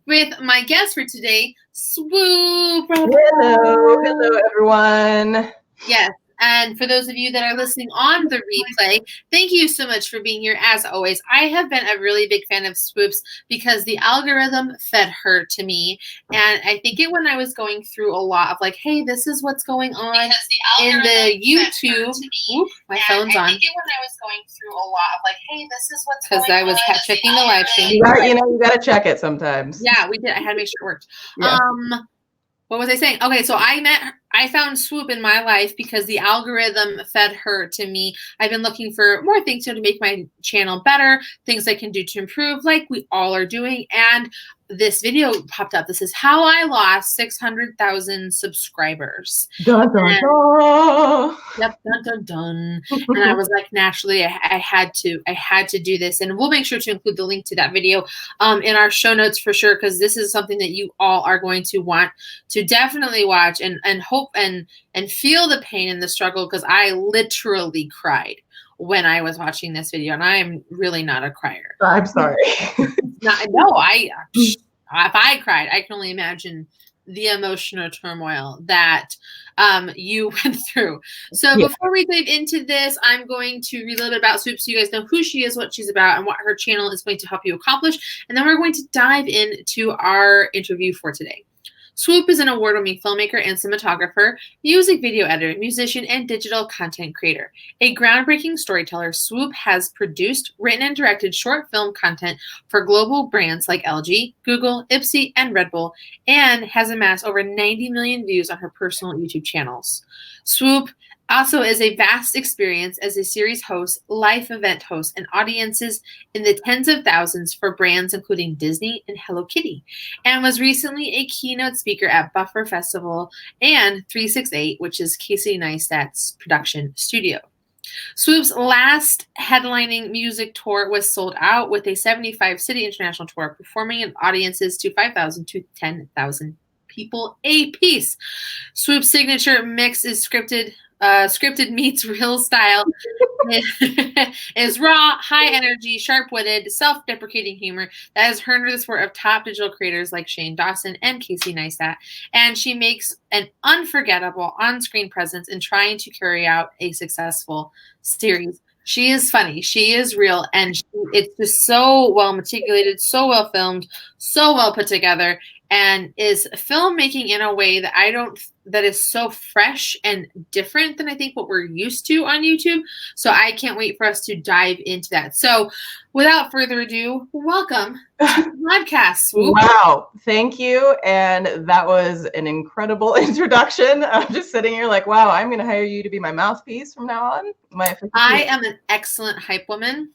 with my guest for today, Swoop. Hello, everyone. Yes, and for those of you that are listening on the replay, thank you so much for being here. As always, I have been a really big fan of Swoop's because the algorithm fed her to me, and I think it when I was going through a lot of like, hey, this is what's going on in the YouTube. Oop, my phone's on. I think it when I was going through a lot of like, hey, this is what's going on. Because I was checking the live stream. You got to check it sometimes. Yeah, we did. I had to make sure it worked. Yeah. What was I saying? Okay, so I found Swoop in my life because the algorithm fed her to me. I've been looking for more things to make my channel better, things I can do to improve, like we all are doing. And this video popped up. This is how I lost 600,000 subscribers. Dun, dun, dun. Yep, dun, dun, dun. And I was like, naturally, I had to do this. And we'll make sure to include the link to that video in our show notes for sure, because this is something that you all are going to want to definitely watch and hope and feel the pain and the struggle, because I literally cried when I was watching this video, and I am really not a crier. I'm sorry. If I cried, I can only imagine the emotional turmoil that you went through. So before we dive into this, I'm going to read a little bit about Swoop so you guys know who she is, what she's about, and what her channel is going to help you accomplish. And then we're going to dive into our interview for today. Swoop is an award-winning filmmaker and cinematographer, music video editor, musician, and digital content creator. A groundbreaking storyteller, Swoop has produced, written, and directed short film content for global brands like LG, Google, Ipsy, and Red Bull, and has amassed over 90 million views on her personal YouTube channels. Swoop also is a vast experience as a series host, live event host, and audiences in the tens of thousands for brands including Disney and Hello Kitty, and was recently a keynote speaker at Buffer Festival and 368, which is Casey Neistat's production studio. Swoop's last headlining music tour was sold out with a 75-city international tour, performing in audiences to 5,000 to 10,000 people a piece. Swoop's signature mix is scripted meets real style. Is raw, high energy, sharp-witted, self-deprecating humor that has earned her the support of top digital creators like Shane Dawson and Casey Neistat. And she makes an unforgettable on-screen presence in trying to carry out a successful series. She is funny. She is real. And it's just so well articulated, so well filmed, so well put together, and is filmmaking in a way that is so fresh and different than I think what we're used to on YouTube. So I can't wait for us to dive into that. So without further ado, welcome to the podcast, Swoop. Wow. Thank you. And that was an incredible introduction. I'm just sitting here like, wow, I'm going to hire you to be my mouthpiece from now on. I am an excellent hype woman.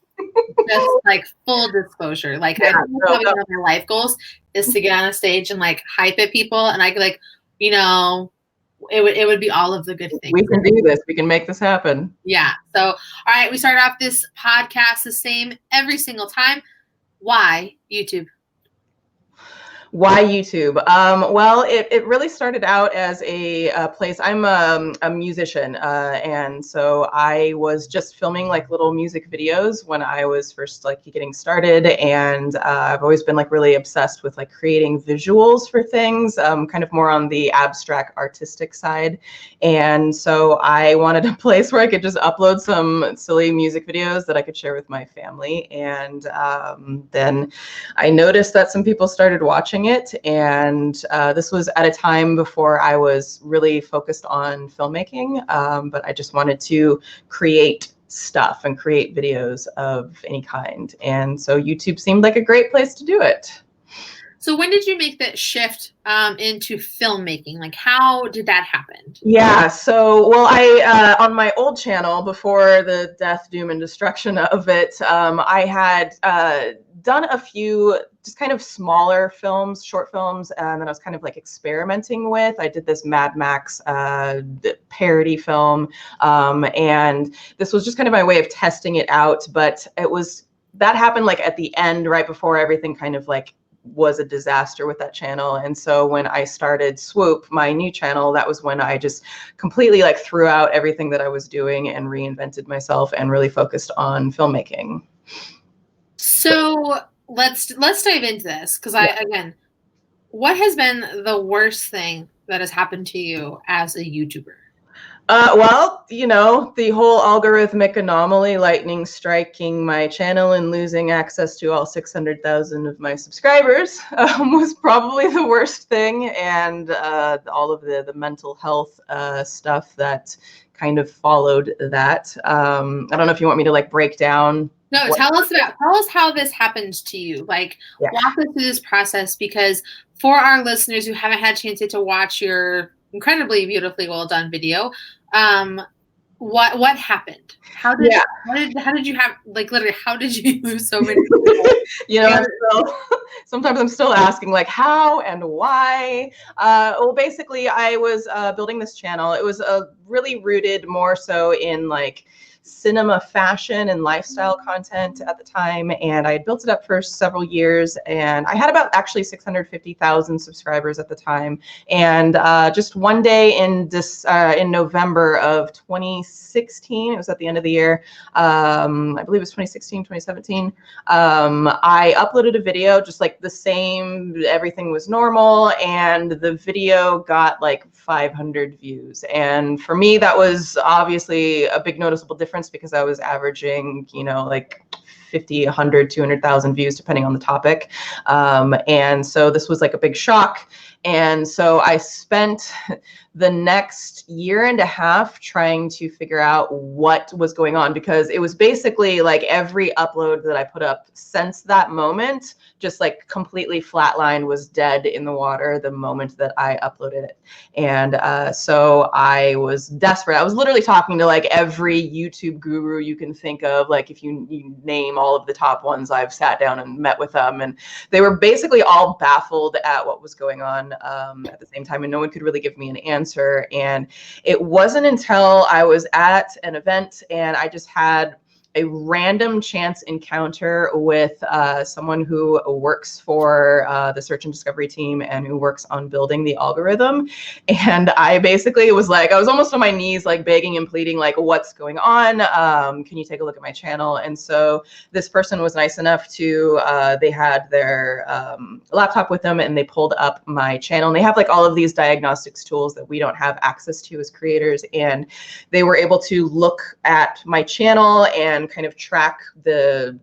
Just like full disclosure, like I think one of my life goals is to get on a stage and like hype at people, and I could like, it would be all of the good things. We can do this. We can make this happen. Yeah. So, all right, we start off this podcast the same every single time. Why YouTube? Why YouTube? Well, it really started out as a place. I'm a musician, and so I was just filming like little music videos when I was first like getting started, and I've always been like really obsessed with like creating visuals for things, kind of more on the abstract artistic side. And so I wanted a place where I could just upload some silly music videos that I could share with my family. And then I noticed that some people started watching it, and this was at a time before I was really focused on filmmaking, but I just wanted to create stuff and create videos of any kind, and so YouTube seemed like a great place to do it. So when did you make that shift into filmmaking? Like, how did that happen? Yeah, so, well, I, on my old channel, before the death, doom, and destruction of it, I had done a few just kind of smaller films, short films, that I was kind of like experimenting with. I did this Mad Max parody film, and this was just kind of my way of testing it out, but that happened like at the end, right before everything kind of like was a disaster with that channel. And so when I started Swoop, my new channel, that was when I just completely like threw out everything that I was doing and reinvented myself and really focused on filmmaking. So let's dive into this because again, what has been the worst thing that has happened to you as a YouTuber? Well, the whole algorithmic anomaly, lightning striking my channel and losing access to all 600,000 of my subscribers was probably the worst thing. And all of the mental health stuff that kind of followed that. I don't know if you want me to like break down. No, tell us how this happened to you. Like, walk us through this process, because for our listeners who haven't had a chance to watch your incredibly beautifully well done video, what happened? How did you have, like, literally, how did you lose so many people? Sometimes I'm still asking, like, how and why. Well, basically, I was building this channel. It was really rooted more so in like cinema, fashion, and lifestyle content at the time, and I had built it up for several years, and I had about actually 650,000 subscribers at the time. And just one day in November of 2016, it was at the end of the year, I believe it was 2016, 2017, I uploaded a video, just like the same, everything was normal, and the video got like 500 views. And for me, that was obviously a big noticeable difference because I was averaging, like 50, 100, 200,000 views, depending on the topic. And so this was like a big shock. And so I spent the next year and a half trying to figure out what was going on, because it was basically like every upload that I put up since that moment just like completely flatlined, was dead in the water the moment that I uploaded it. And so I was desperate. I was literally talking to like every YouTube guru you can think of. Like if you name all of the top ones, I've sat down and met with them, and they were basically all baffled at what was going on at the same time, and no one could really give me an answer. And it wasn't until I was at an event and I just had a random chance encounter with someone who works for the search and discovery team and who works on building the algorithm. And I basically was like, I was almost on my knees, like begging and pleading, like, what's going on? Can you take a look at my channel? And so this person was nice enough to, they had their laptop with them, and they pulled up my channel. And they have like all of these diagnostics tools that we don't have access to as creators. And they were able to look at my channel and kind of track the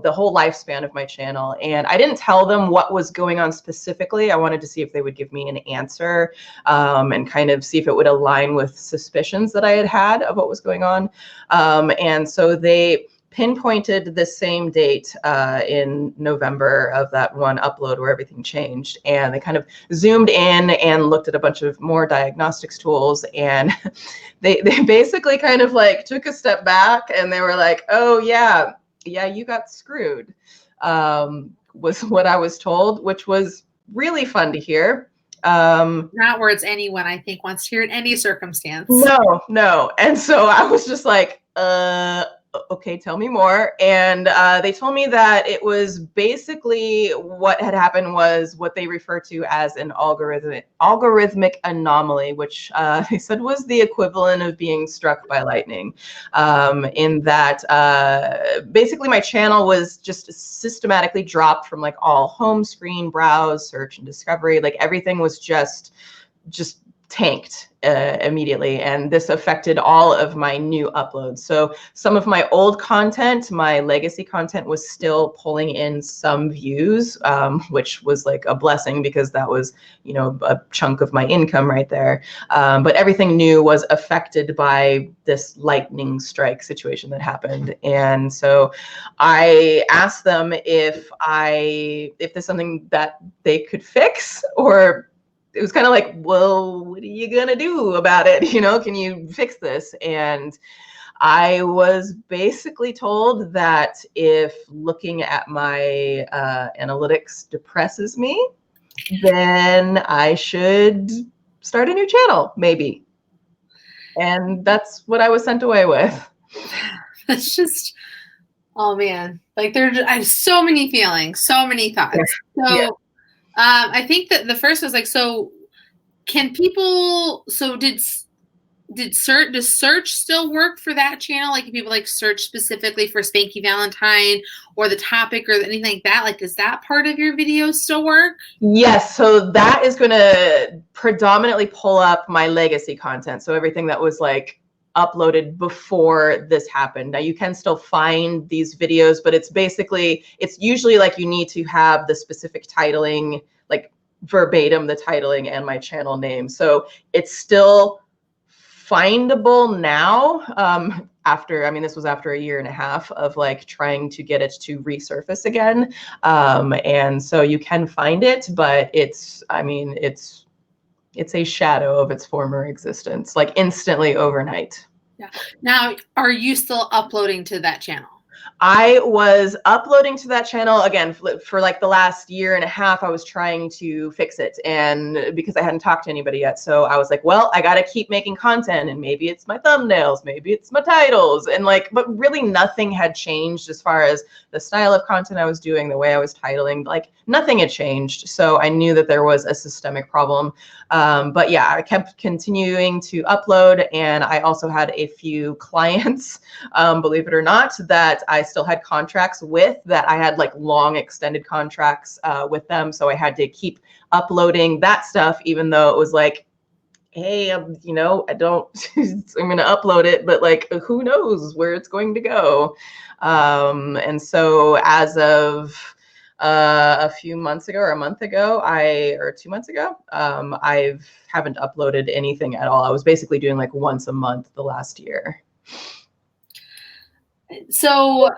whole lifespan of my channel. And I didn't tell them what was going on specifically. I wanted to see if they would give me an answer and kind of see if it would align with suspicions that I had of what was going on. And so they pinpointed the same date in November of that one upload where everything changed. And they kind of zoomed in and looked at a bunch of more diagnostics tools. And they basically kind of like took a step back and they were like, oh yeah, you got screwed, was what I was told, which was really fun to hear. Not words anyone, I think, wants to hear in any circumstance. No. And so I was just like, okay, tell me more. And they told me that it was basically what had happened was what they refer to as an algorithmic anomaly, which they said was the equivalent of being struck by lightning, in that basically my channel was just systematically dropped from like all home screen, browse, search, and discovery. Like everything was just tanked immediately, and this affected all of my new uploads. So some of my old content, my legacy content, was still pulling in some views, which was like a blessing because that was, a chunk of my income right there. But everything new was affected by this lightning strike situation that happened. And so I asked them if this is something that they could fix, or it was kind of like, well, what are you gonna do about it? Can you fix this? And I was basically told that if looking at my analytics depresses me, then I should start a new channel, maybe. And that's what I was sent away with. It's just, oh man, like I have so many feelings, so many thoughts. Yeah. So. Yeah. I think that the first was like, so can people, so does search still work for that channel? Like if people like search specifically for Spanky Valentine or the topic or anything like that, like does that part of your videos still work? Yes, so that is going to predominantly pull up my legacy content. So everything that was like uploaded before this happened. Now you can still find these videos, but it's usually like you need to have the specific titling, like verbatim the titling and my channel name. So it's still findable now, after, I mean, this was after a year and a half of like trying to get it to resurface again. And so you can find it, but it's a shadow of its former existence, like instantly overnight. Yeah. Now, are you still uploading to that channel? I was uploading to that channel again for like the last year and a half. I was trying to fix it, and because I hadn't talked to anybody yet, so I was like, well, I got to keep making content, and maybe it's my thumbnails, maybe it's my titles, and like, but really nothing had changed as far as the style of content I was doing, the way I was titling, like nothing had changed. So I knew that there was a systemic problem. But yeah, I kept continuing to upload, and I also had a few clients, believe it or not, that I still had contracts with, that I had like long extended contracts with them. So I had to keep uploading that stuff, even though it was like, hey, you know, I don't, I'm going to upload it, but like, who knows where it's going to go. And so as of a few months ago, or a month ago, or 2 months ago, I haven't uploaded anything at all. I was basically doing like once a month the last year. So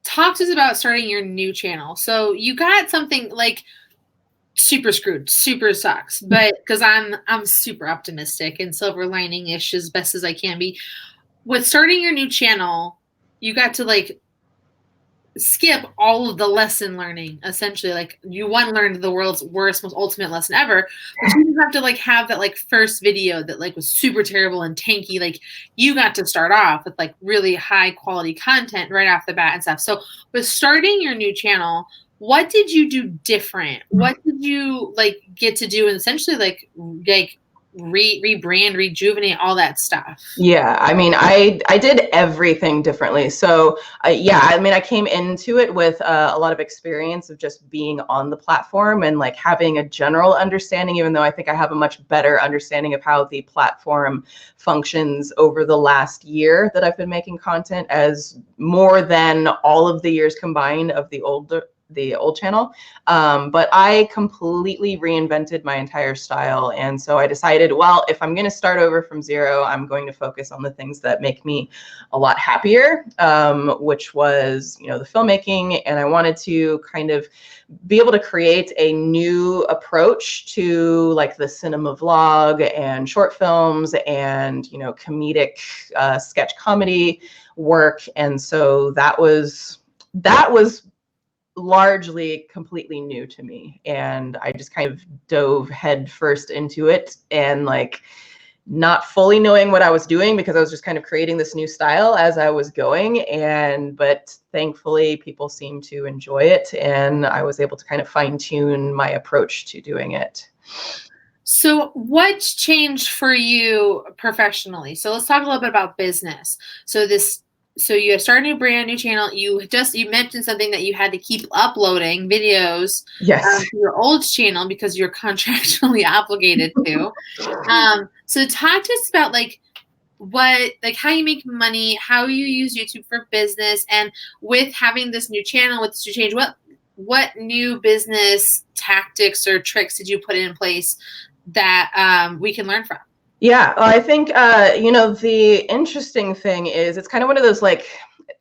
talk to us about starting your new channel. So you got something like super screwed, super sucks, but because I'm super optimistic and silver lining-ish as best as I can be. With starting your new channel, you got to like skip all of the lesson learning, essentially. Like you learned the world's worst, most ultimate lesson ever, but you didn't have to like have that like first video that like was super terrible and tanky. Like you got to start off with like really high quality content right off the bat and stuff. So with starting your new channel, what did you do different? What did you like get to do and essentially like rebrand, rejuvenate, all that stuff? Yeah, I mean, I did everything differently. So yeah, I mean, I came into it with a lot of experience of just being on the platform and like having a general understanding, even though I think I have a much better understanding of how the platform functions over the last year that I've been making content, as more than all of the years combined of the old channel. But I completely reinvented my entire style. And so I decided, well, if I'm going to start over from zero, I'm going to focus on the things that make me a lot happier, which was, you know, the filmmaking. And I wanted to kind of be able to create a new approach to like the cinema vlog and short films and, you know, comedic sketch comedy work. And so that was largely completely new to me, and I just kind of dove head first into it, and like not fully knowing what I was doing because I was just kind of creating this new style as I was going. But thankfully people seemed to enjoy it, and I was able to kind of fine tune my approach to doing it. So what's changed for you professionally? So let's talk a little bit about business. So you have started a brand new channel. You mentioned something that you had to keep uploading videos, yes, to your old channel because you're contractually obligated to. So talk to us about like how you make money, how you use YouTube for business, and with having this new channel, with this new change, what new business tactics or tricks did you put in place that we can learn from? Yeah, well, I think, you know, the interesting thing is it's kind of one of those, like,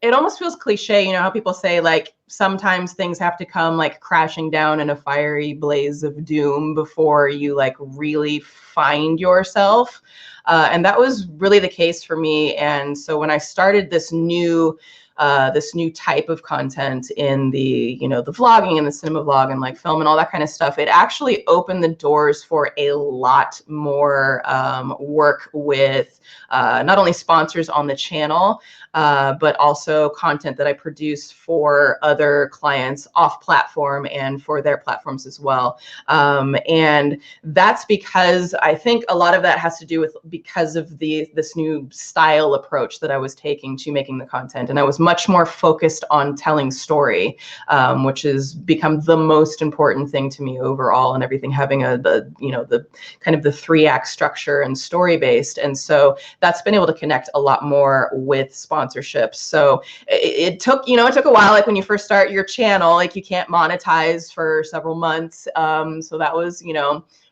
it almost feels cliche, you know, how people say, like, sometimes things have to come, like, crashing down in a fiery blaze of doom before you, like, really find yourself. And that was really the case for me. And so when I started this new this new type of content in the, the vlogging and the cinema vlog and like film and all that kind of stuff, it actually opened the doors for a lot more work with not only sponsors on the channel, but also content that I produce for other clients off platform and for their platforms as well. And that's because I think a lot of that has to do with because of this new style approach that I was taking to making the content. And I was much more focused on telling story, which has become the most important thing to me overall, and everything having the kind of the 3-act structure and story based. And so that's been able to connect a lot more with sponsorships. So it took a while. Like when you first start your channel, like you can't monetize for several months. So that was,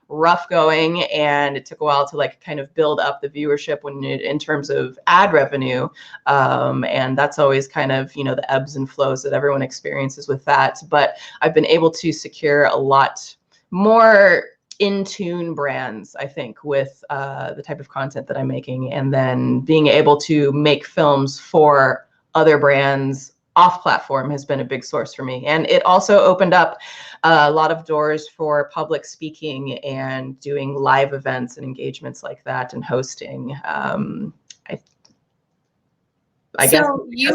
rough going, and it took a while to like kind of build up the viewership in terms of ad revenue. And that's always kind of, the ebbs and flows that everyone experiences with that. But I've been able to secure a lot more in-tune brands, I think, with the type of content that I'm making, and then being able to make films for other brands off platform has been a big source for me. And it also opened up a lot of doors for public speaking and doing live events and engagements like that and hosting. I guess. So you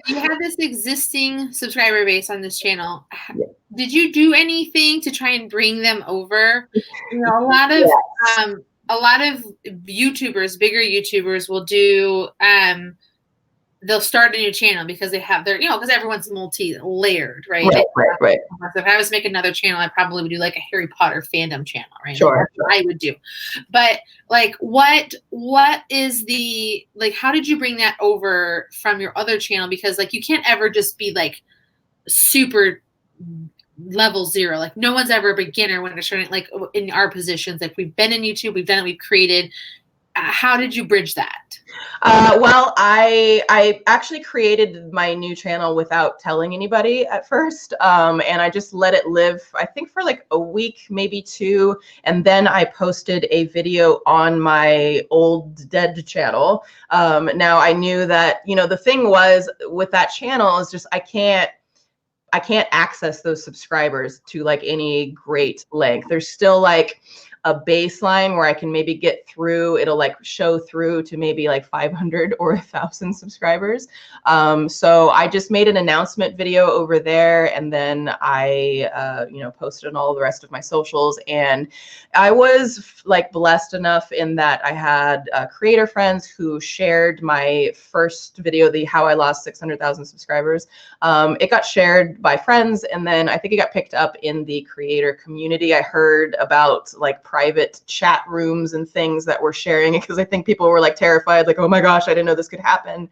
had this existing subscriber base on this channel. Yeah. Did you do anything to try and bring them over? A lot of Yes. A lot of YouTubers, bigger YouTubers, will do. They'll start a new channel because they have their, because everyone's multi-layered, right? Right. If I was to make another channel, I probably would do like a Harry Potter fandom channel, right? Sure. That's what I would do. But like, what is the, like, how did you bring that over from your other channel? Because like, you can't ever just be like super level zero. Like no one's ever a beginner when they're starting, like in our positions. Like we've been in YouTube, we've done it, we've created. How did you bridge that? Well, I actually created my new channel without telling anybody at first. And I just let it live, I think for like a week, maybe 2. And then I posted a video on my old dead channel. Now I knew that, the thing was with that channel is just, I can't access those subscribers to like any great length. There's still like a baseline where I can maybe get through, it'll like show through to maybe like 500 or 1,000 subscribers. So I just made an announcement video over there, and then I, posted on all the rest of my socials. And I was like blessed enough in that I had creator friends who shared my first video, the how I lost 600,000 subscribers. It got shared by friends, and then I think it got picked up in the creator community. I heard about like private chat rooms and things that were sharing it because I think people were like terrified, like, oh my gosh, I didn't know this could happen.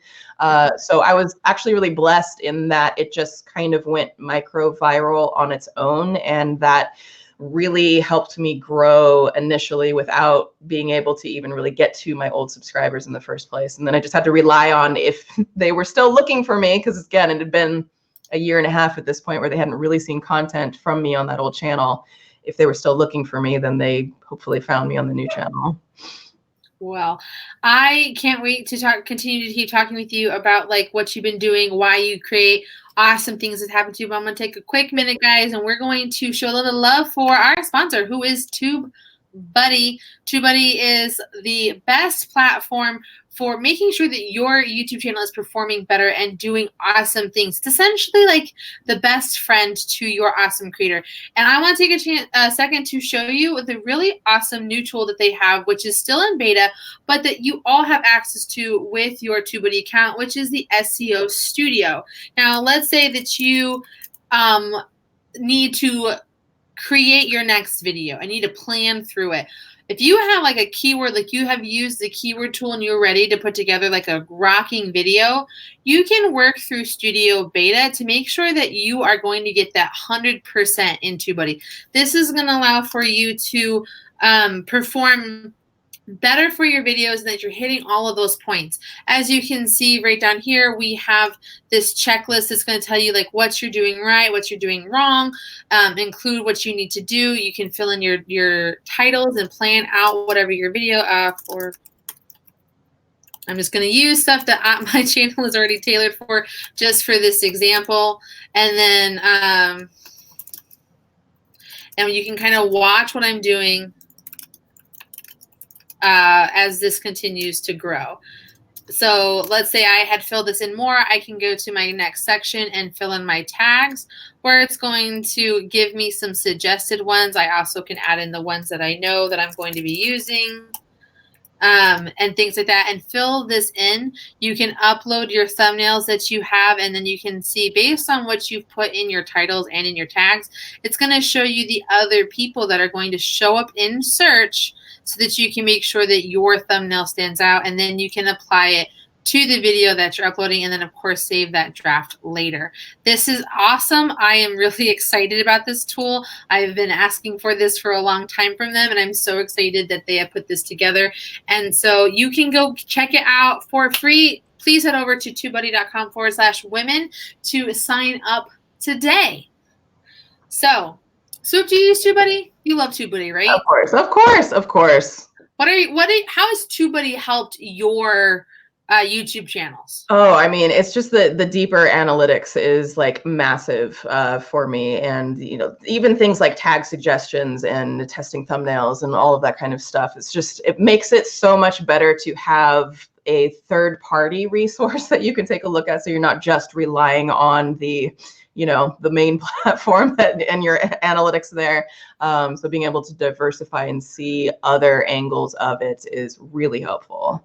So I was actually really blessed in that it just kind of went micro viral on its own, and that really helped me grow initially without being able to even really get to my old subscribers in the first place. And then I just had to rely on if they were still looking for me, because again, it had been a year and a half at this point where they hadn't really seen content from me on that old channel. If they were still looking for me, then they hopefully found me on the new channel. Well, I can't wait to continue to keep talking with you about like what you've been doing, why you create awesome things that happen to you. But I'm going to take a quick minute, guys, and we're going to show a little bit of love for our sponsor, who is TubeBuddy. TubeBuddy is the best platform for making sure that your YouTube channel is performing better and doing awesome things. It's essentially like the best friend to your awesome creator. And I want to take a second to show you the really awesome new tool that they have, which is still in beta, but that you all have access to with your TubeBuddy account, which is the SEO Studio. Now, let's say that you need to create your next video. I need to plan through it. If you have like a keyword, like you have used the keyword tool and you're ready to put together like a rocking video, you can work through Studio Beta to make sure that you are going to get that 100% in TubeBuddy. This is going to allow for you to perform better for your videos and that you're hitting all of those points. As you can see right down here, we have this checklist that's going to tell you like what you're doing right, what you're doing wrong, include what you need to do. You can fill in your titles and plan out whatever your video for I'm just going to use stuff that my channel is already tailored for, just for this example. And then, and you can kind of watch what I'm doing as this continues to grow. So let's say I had filled this in more. I can go to my next section and fill in my tags, where it's going to give me some suggested ones. I also can add in the ones that I know that I'm going to be using. And things like that, and fill this in. You can upload your thumbnails that you have, and then you can see, based on what you've put in your titles and in your tags, it's going to show you the other people that are going to show up in search, so that you can make sure that your thumbnail stands out, and then you can apply it to the video that you're uploading, and then of course save that draft later. This is awesome. I am really excited about this tool. I've been asking for this for a long time from them, and I'm so excited that they have put this together. And so you can go check it out for free. Please head over to TubeBuddy.com/women to sign up today. So, Swoop, do you use TubeBuddy? You love TubeBuddy, right? Of course, of course, of course. How has TubeBuddy helped your YouTube channels? Oh, I mean, it's just the deeper analytics is like massive for me. And, you know, even things like tag suggestions and testing thumbnails and all of that kind of stuff. It's just, it makes it so much better to have a third party resource that you can take a look at. So you're not just relying on the, you know, the main platform and your analytics there. So being able to diversify and see other angles of it is really helpful.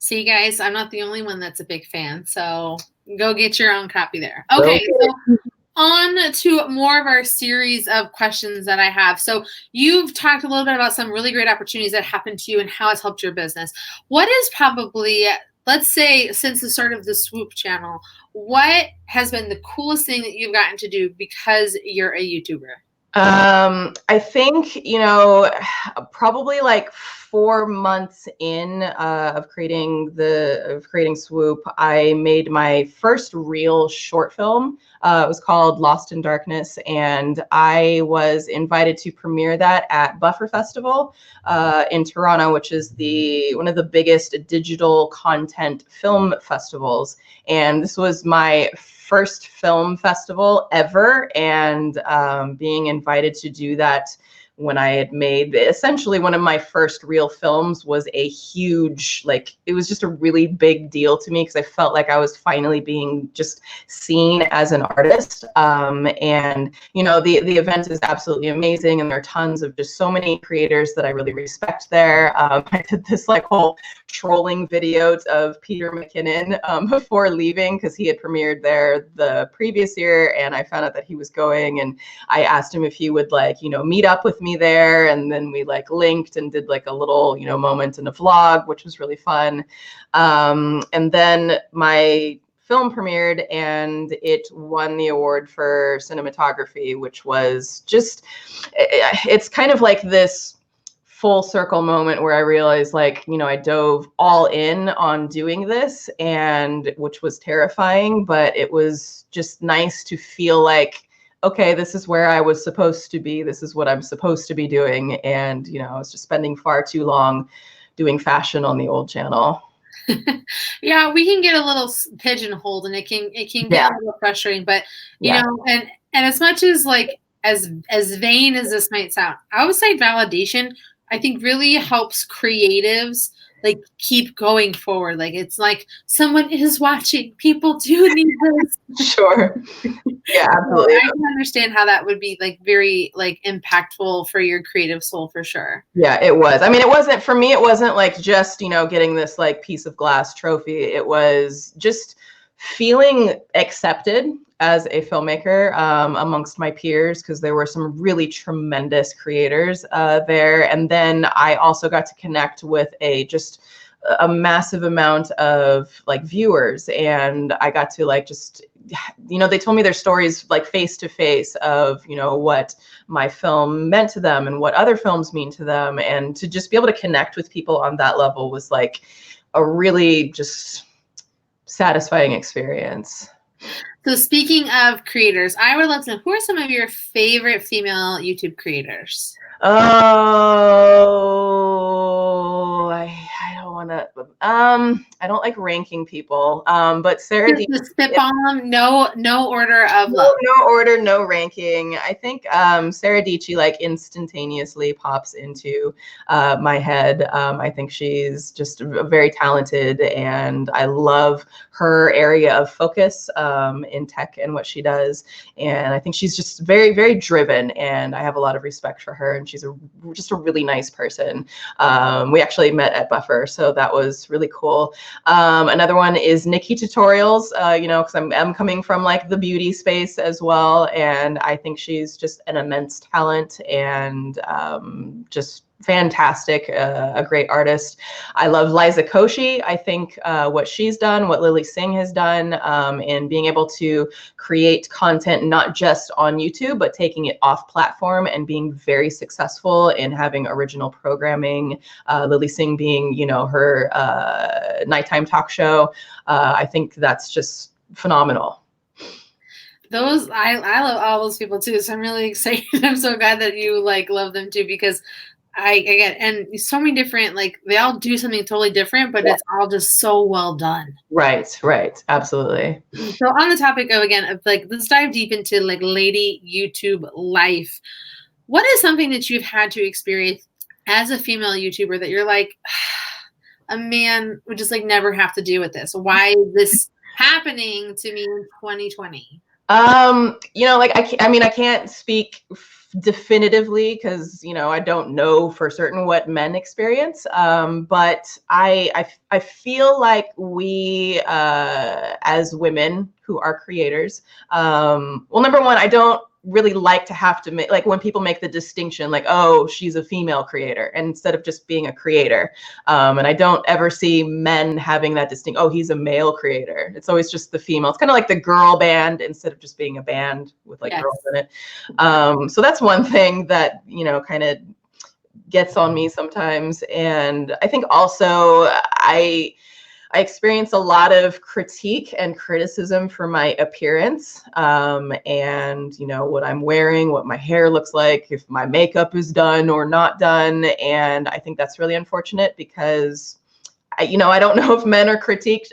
See, guys, I'm not the only one that's a big fan, so go get your own copy there. Okay, so on to more of our series of questions that I have. So you've talked a little bit about some really great opportunities that happened to you and how it's helped your business. What is probably, let's say, since the start of the Swoop channel, what has been the coolest thing that you've gotten to do because you're a YouTuber? I think, you know, probably like 4 months in of creating Swoop, I made my first real short film. It was called Lost in Darkness, and I was invited to premiere that at Buffer Festival in Toronto, which is one of the biggest digital content film festivals. And this was my first film festival ever, and being invited to do that when I had made essentially one of my first real films was a huge, like, it was just a really big deal to me, because I felt like I was finally being just seen as an artist. And, you know, the event is absolutely amazing, and there are tons of just so many creators that I really respect there. I did this like whole trolling video of Peter McKinnon before leaving, because he had premiered there the previous year, and I found out that he was going, and I asked him if he would, like, you know, meet up with me there, and then we like linked and did like a little, you know, moment in a vlog, which was really fun. And then my film premiered, and it won the award for cinematography, which was just, it's kind of like this full circle moment where I realized, like, you know, I dove all in on doing this, and which was terrifying, but it was just nice to feel like, okay, this is where I was supposed to be. This is what I'm supposed to be doing. And, you know, I was just spending far too long doing fashion on the old channel. Yeah, we can get a little pigeonholed, and it can get a little frustrating, but you know, and as much as like, as vain as this might sound, outside validation, I think really helps creatives like keep going forward. Like, it's like someone is watching. People do need this. Sure. Yeah, absolutely. So I can understand how that would be like very like impactful for your creative soul, for sure. Yeah, it was. I mean, it wasn't, for me, it wasn't like just, you know, getting this like piece of glass trophy. It was just feeling accepted as a filmmaker amongst my peers, because there were some really tremendous creators there. And then I also got to connect with just a massive amount of like viewers, and I got to like just, you know, they told me their stories like face to face of, you know, what my film meant to them and what other films mean to them, and to just be able to connect with people on that level was like a really just satisfying experience. So speaking of creators, I would love to know, who are some of your favorite female YouTube creators? Oh, I don't want I don't like ranking people, but Sarah D. Just spitball them, no order of No, love. no order, no ranking. I think Sarah Dici like instantaneously pops into my head. I think she's just very talented, and I love her area of focus in tech and what she does. And I think she's just very, very driven, and I have a lot of respect for her. And she's just a really nice person. We actually met at Buffer, so that was really cool. Another one is Nikki Tutorials, because I'm coming from like the beauty space as well. And I think she's just an immense talent and just fantastic, a great artist. I love Liza Koshy. I think what she's done, what Lily Singh has done, in being able to create content, not just on YouTube, but taking it off platform and being very successful in having original programming. Lily Singh being, her nighttime talk show. I think that's just phenomenal. I love all those people too, so I'm really excited. I'm so glad that you love them too, because I get, and so many different, they all do something totally different, but it's all just so well done. Right, absolutely. So on the topic of, again, let's dive deep into lady YouTube life. What is something that you've had to experience as a female YouTuber that you're like, a man would just never have to deal with this? Why is this happening to me in 2020? I can't speak definitively because I don't know for certain what men experience, but I feel like we as women who are creators, well, number one, I don't really like to have to make, when people make the distinction, oh, she's a female creator, and instead of just being a creator, and I don't ever see men having that distinct, oh, he's a male creator. It's always just the female. It's kind of like the girl band instead of just being a band with girls in it. So that's one thing that kind of gets on me sometimes. And I think also I experience a lot of critique and criticism for my appearance, and what I'm wearing, what my hair looks like, if my makeup is done or not done. And I think that's really unfortunate because I don't know if men are critiqued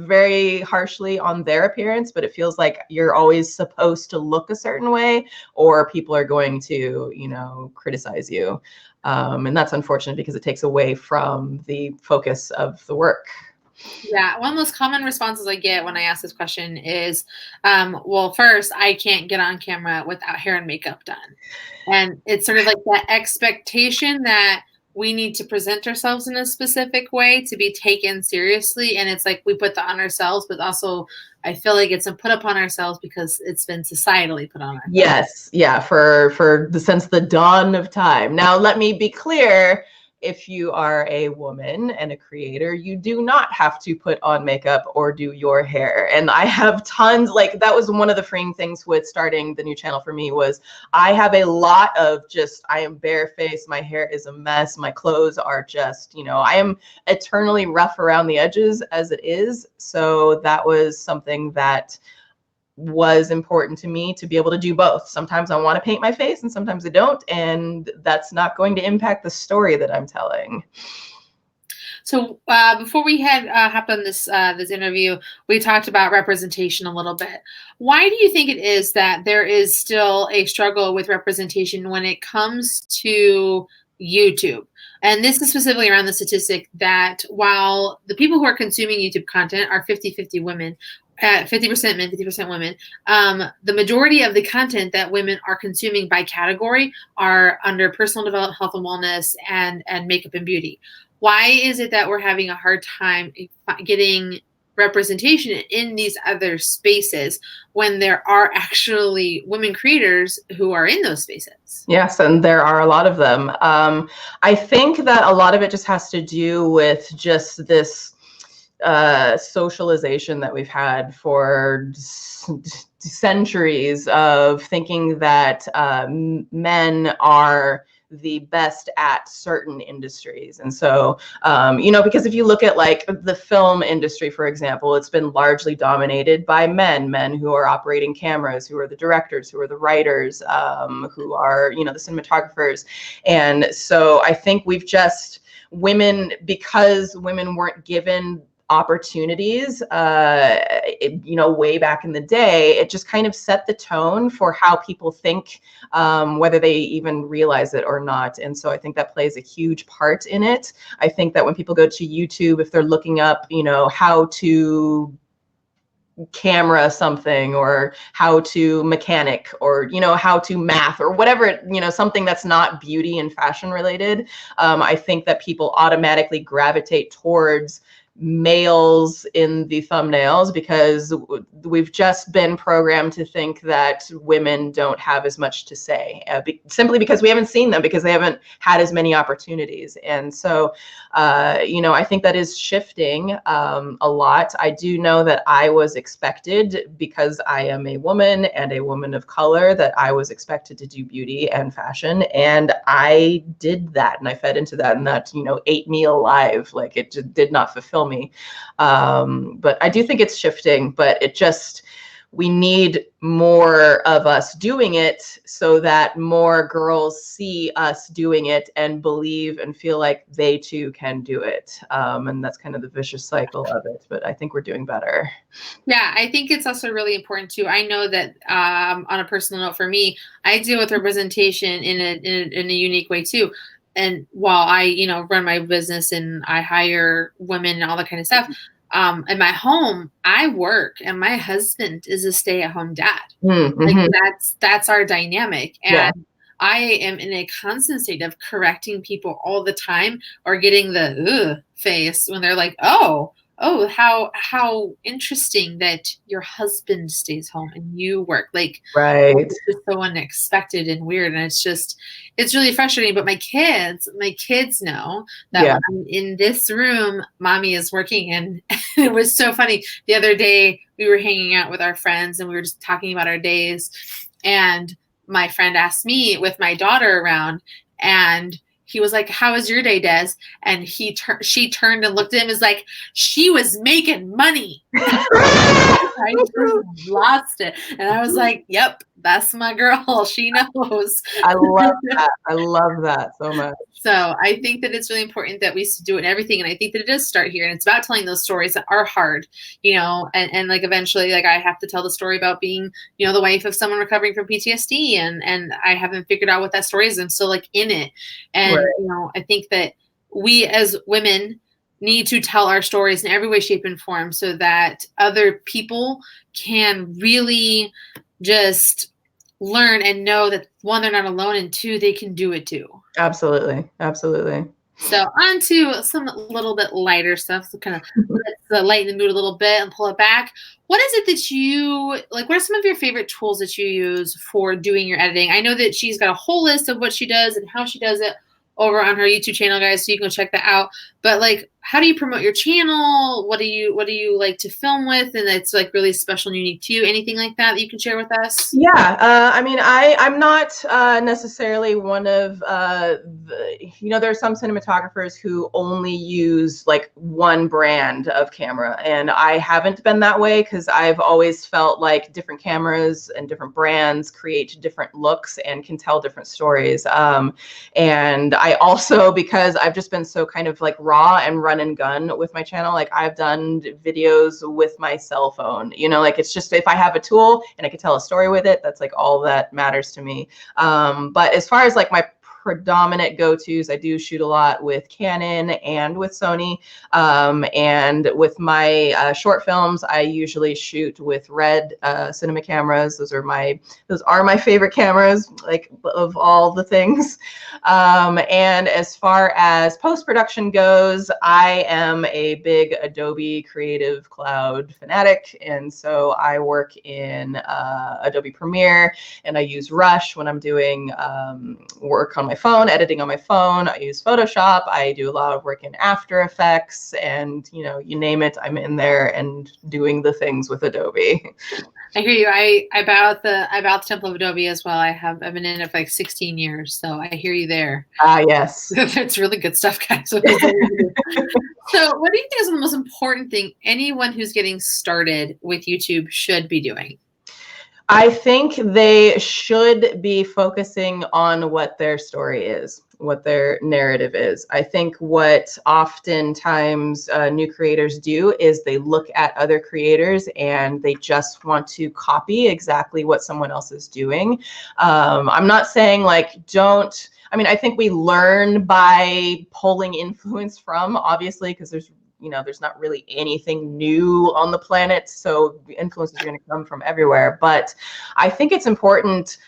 very harshly on their appearance, but it feels like you're always supposed to look a certain way or people are going to, criticize you. And that's unfortunate because it takes away from the focus of the work. Yeah, one of the most common responses I get when I ask this question is, well, first, I can't get on camera without hair and makeup done. And it's sort of like that expectation that we need to present ourselves in a specific way to be taken seriously. And it's like we put that on ourselves, but also I feel like it's put upon ourselves because it's been societally put on ourselves. Yes, yeah, for since the dawn of time. Now, let me be clear. If you are a woman and a creator, you do not have to put on makeup or do your hair. And I have tons, that was one of the freeing things with starting the new channel for me was I have a lot of I am barefaced, my hair is a mess, my clothes are just, I am eternally rough around the edges as it is. So that was something that was important to me to be able to do both. Sometimes I want to paint my face and sometimes I don't, and that's not going to impact the story that I'm telling. So before we had hopped on this interview, we talked about representation a little bit. Why do you think it is that there is still a struggle with representation when it comes to YouTube? And this is specifically around the statistic that while the people who are consuming YouTube content are 50-50 women, 50% men, 50% women, the majority of the content that women are consuming by category are under personal development, health and wellness, and makeup and beauty. Why is it that we're having a hard time getting representation in these other spaces when there are actually women creators who are in those spaces? Yes, and there are a lot of them. I think that a lot of it just has to do with just this socialization that we've had for centuries of thinking that men are the best at certain industries. And so, because if you look at the film industry, for example, it's been largely dominated by men who are operating cameras, who are the directors, who are the writers, who are, the cinematographers. And so I think women, because women weren't given opportunities, way back in the day, it just kind of set the tone for how people think, whether they even realize it or not. And so I think that plays a huge part in it. I think that when people go to YouTube, if they're looking up, how to camera something, or how to mechanic, or how to math, or whatever, something that's not beauty and fashion related, I think that people automatically gravitate towards males in the thumbnails, because we've just been programmed to think that women don't have as much to say, simply because we haven't seen them, because they haven't had as many opportunities. And so I think that is shifting a lot. I do know that I was expected, because I am a woman and a woman of color, that I was expected to do beauty and fashion, and I did that, and I fed into that, and that ate me alive. Like, it just did not fulfill me. But I do think it's shifting, but we need more of us doing it, so that more girls see us doing it and believe and feel like they too can do it. And that's kind of the vicious cycle of it, but I think we're doing better. Yeah, I think it's also really important too. I know that on a personal note, for me, I deal with representation in a unique way too. And while I, run my business and I hire women and all that kind of stuff, in my home, I work, and my husband is a stay-at-home dad. Mm-hmm. Like, that's our dynamic. And Yeah. I am in a constant state of correcting people all the time, or getting the ugh face when they're like, oh, how interesting that your husband stays home and you work. Like, Right. it's just so unexpected and weird. And it's really frustrating. But my kids know that when I'm in this room, mommy is working. And it was so funny. The other day we were hanging out with our friends, and we were just talking about our days. And my friend asked me, with my daughter around, and he was like, "How was your day, Des?" And she turned and looked at him, as like, she was making money. I just lost it. And I was like, yep, that's my girl. She knows. I love that. I love that so much. So I think that it's really important that we do it in everything. And I think that it does start here. And it's about telling those stories that are hard, and like, eventually, like, I have to tell the story about being, the wife of someone recovering from PTSD. And I haven't figured out what that story is. I'm still, like, in it. And, Right. I think that we as women need to tell our stories in every way, shape, and form, so that other people can really just learn and know that, one, they're not alone, and two, they can do it too. Absolutely. Absolutely. So on to some little bit lighter stuff. So kind of let's lighten the mood a little bit and pull it back. What is it that you like? What are some of your favorite tools that you use for doing your editing? I know that she's got a whole list of what she does and how she does it over on her YouTube channel, guys, so you can go check that out. But, like, how do you promote your channel? What do you like to film with, and it's, like, really special and unique to you? Anything like that you can share with us? Yeah, I'm not necessarily one of there are some cinematographers who only use, like, one brand of camera, and I haven't been that way, because I've always felt like different cameras and different brands create different looks and can tell different stories. And I also, because I've just been so kind of, like, raw and run and gun with my channel, like, I've done videos with my cell phone, like, it's just, if I have a tool and I can tell a story with it, that's, like, all that matters to me. But as far as, like, my predominant go-tos, I do shoot a lot with Canon and with Sony, and with my short films, I usually shoot with Red cinema cameras. Those are my favorite cameras, like, of all the things. And as far as post-production goes, I am a big Adobe Creative Cloud fanatic, and so I work in Adobe Premiere, and I use Rush when I'm doing work on my phone, editing on my phone. I use Photoshop. I do a lot of work in After Effects, and you name it, I'm in there and doing the things with Adobe. I hear you. I bow at the temple of Adobe as well. I've been in it for like 16 years, so I hear you there. Yes. It's really good stuff, guys. So what do you think is the most important thing anyone who's getting started with YouTube should be doing? I think they should be focusing on what their story is, what their narrative is. I think what oftentimes new creators do is they look at other creators and they just want to copy exactly what someone else is doing. I'm not saying like don't. I mean, I think we learn by pulling influence from, obviously, because there's not really anything new on the planet. So the influences are going to come from everywhere. But I think it's important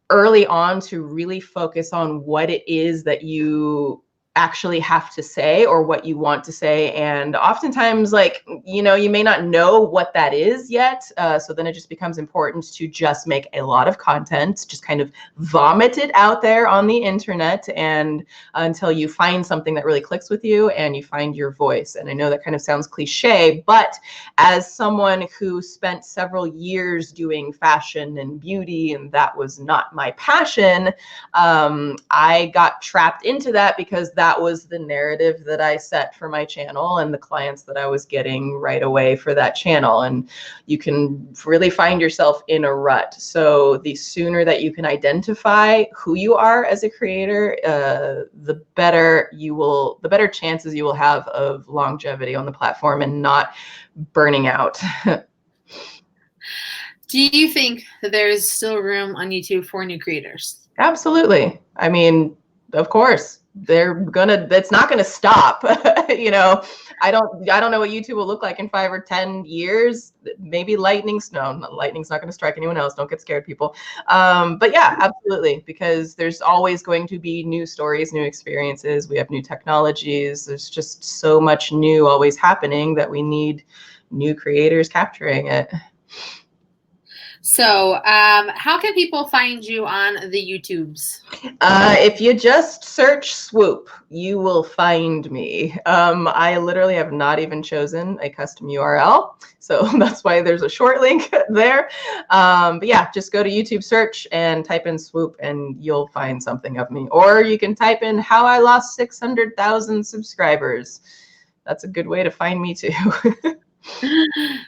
early on to really focus on what it is that you actually have to say or what you want to say. And oftentimes, like, you may not know what that is yet. So then it just becomes important to just make a lot of content, just kind of vomit it out there on the internet, and until you find something that really clicks with you and you find your voice. And I know that kind of sounds cliche, but as someone who spent several years doing fashion and beauty, and that was not my passion, I got trapped into that because that was the narrative that I set for my channel and the clients that I was getting right away for that channel. And you can really find yourself in a rut. So the sooner that you can identify who you are as a creator, the better chances you will have of longevity on the platform and not burning out. Do you think that there's still room on YouTube for new creators? Absolutely. I mean, of course. It's not gonna stop. I don't know what YouTube will look like in 5 or 10 years. Maybe lightning's not gonna strike anyone else. Don't get scared, people. But yeah, absolutely, because there's always going to be new stories, new experiences. We have new technologies. There's just so much new always happening that we need new creators capturing it. So how can people find you on the YouTubes? If you just search Swoop, you will find me. I literally have not even chosen a custom URL, so that's why there's a short link there. But yeah, just go to YouTube search and type in Swoop and you'll find something of me. Or you can type in how I lost 600,000 subscribers. That's a good way to find me too.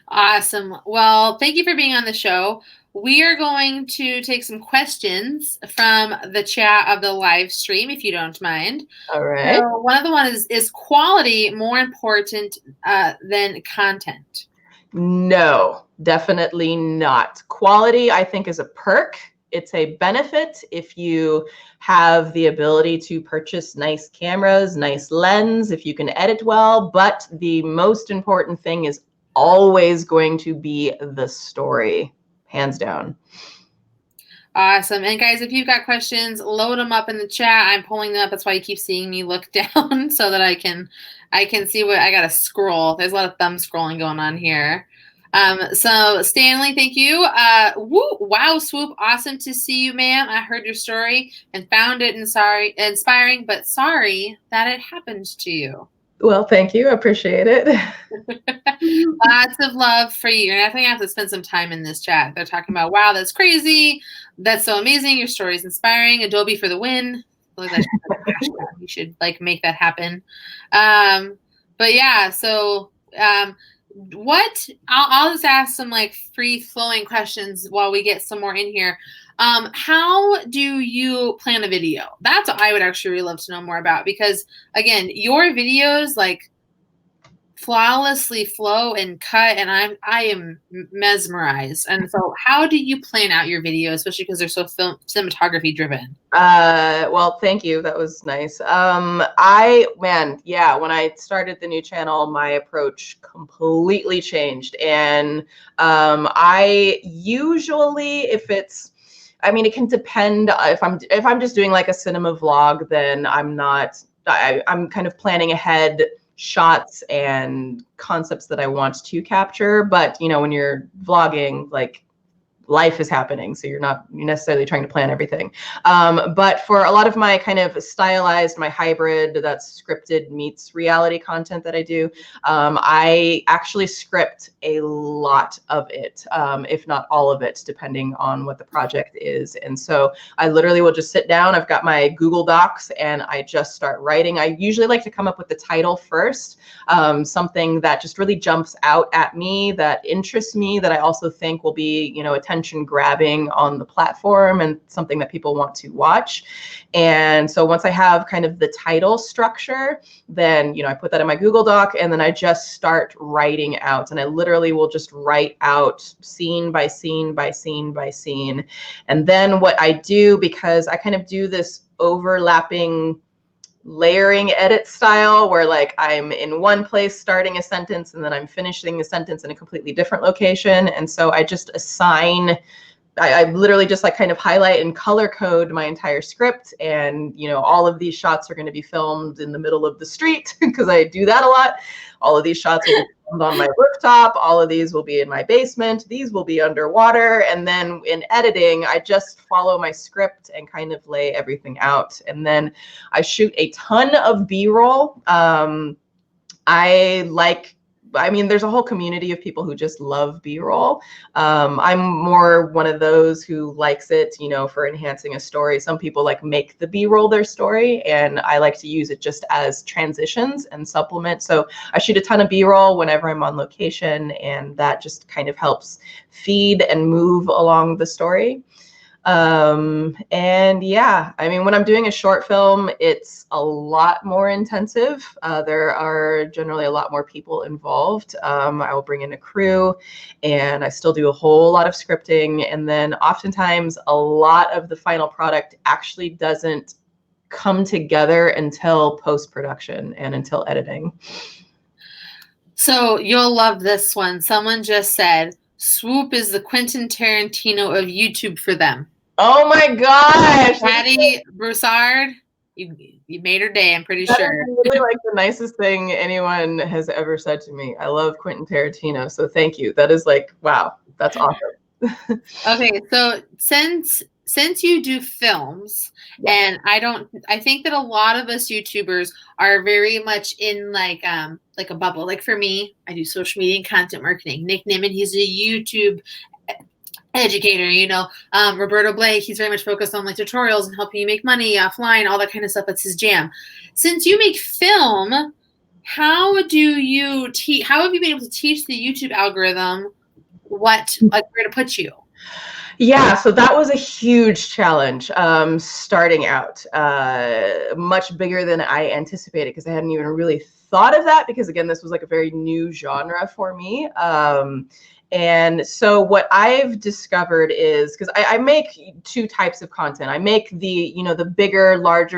Awesome. Well, thank you for being on the show. We are going to take some questions from the chat of the live stream, if you don't mind. All right. So one of the ones is quality more important than content? No, definitely not. Quality, I think, is a perk. It's a benefit if you have the ability to purchase nice cameras, nice lens, if you can edit well. But the most important thing is always going to be the story, hands down. Awesome. And guys, if you've got questions, load them up in the chat. I'm pulling them up. That's why you keep seeing me look down so that I can see what I got to scroll. There's a lot of thumb scrolling going on here. So Stanley, thank you. Wow, Swoop, awesome to see you, ma'am. I heard your story and found it inspiring, but sorry that it happened to you. Well, thank you. I appreciate it. Lots of love for you. And I think I have to spend some time in this chat. They're talking about, wow, that's crazy. That's so amazing. Your story is inspiring. Adobe for the win. You should make that happen. But yeah, so I'll just ask some free flowing questions while we get some more in here. How do you plan a video? That's what I would actually really love to know more about, because again, your videos flawlessly flow and cut, and I am mesmerized. And so how do you plan out your videos, especially because they're so cinematography driven? Well, thank you. That was nice. When I started the new channel, my approach completely changed. And I usually, it can depend. If I'm just doing a cinema vlog, then I'm kind of planning ahead shots and concepts that I want to capture. But when you're vlogging, life is happening, so you're not necessarily trying to plan everything. But for a lot of my kind of stylized, my hybrid, that's scripted meets reality content that I do, I actually script a lot of it, if not all of it, depending on what the project is. And so I literally will just sit down. I've got my Google Docs and I just start writing. I usually like to come up with the title first, something that just really jumps out at me, that interests me, that I also think will be, attention attention grabbing on the platform and something that people want to watch. And so once I have kind of the title structure, then, I put that in my Google Doc, and then I just start writing out, and I literally will just write out scene by scene by scene by scene. And then what I do, because I kind of do this overlapping layering edit style where like I'm in one place starting a sentence and then I'm finishing a sentence in a completely different location. And so I just assign, I literally just like kind of highlight and color code my entire script. And, all of these shots are going to be filmed in the middle of the street because I do that a lot. All of these shots will be filmed on my rooftop. All of these will be in my basement. These will be underwater. And then in editing, I just follow my script and kind of lay everything out. And then I shoot a ton of B-roll. There's a whole community of people who just love B-roll. I'm more one of those who likes it, for enhancing a story. Some people like make the B-roll their story, and I like to use it just as transitions and supplement. So I shoot a ton of B-roll whenever I'm on location, and that just kind of helps feed and move along the story. And yeah, when I'm doing a short film, it's a lot more intensive. There are generally a lot more people involved. I will bring in a crew, and I still do a whole lot of scripting. And then oftentimes a lot of the final product actually doesn't come together until post-production and until editing. So you'll love this one. Someone just said, Swoop is the Quentin Tarantino of YouTube for them. Oh my gosh. Patty Broussard, you made her day, I'm pretty sure. That is really like the nicest thing anyone has ever said to me. I love Quentin Tarantino, so thank you. That is like, wow, that's awesome. Okay, so since you do films, and I think that a lot of us YouTubers are very much in like a bubble. Like for me, I do social media and content marketing. Nick Nimmin, he's a YouTube educator, Roberto Blake, he's very much focused on like tutorials and helping you make money offline, all that kind of stuff. That's his jam. Since you make film, how have you been able to teach the YouTube algorithm where to put you? Yeah, so that was a huge challenge starting out, much bigger than I anticipated, because I hadn't even really thought of that, because again, this was like a very new genre for me. And so what I've discovered is, because I make two types of content. I make the, the bigger, larger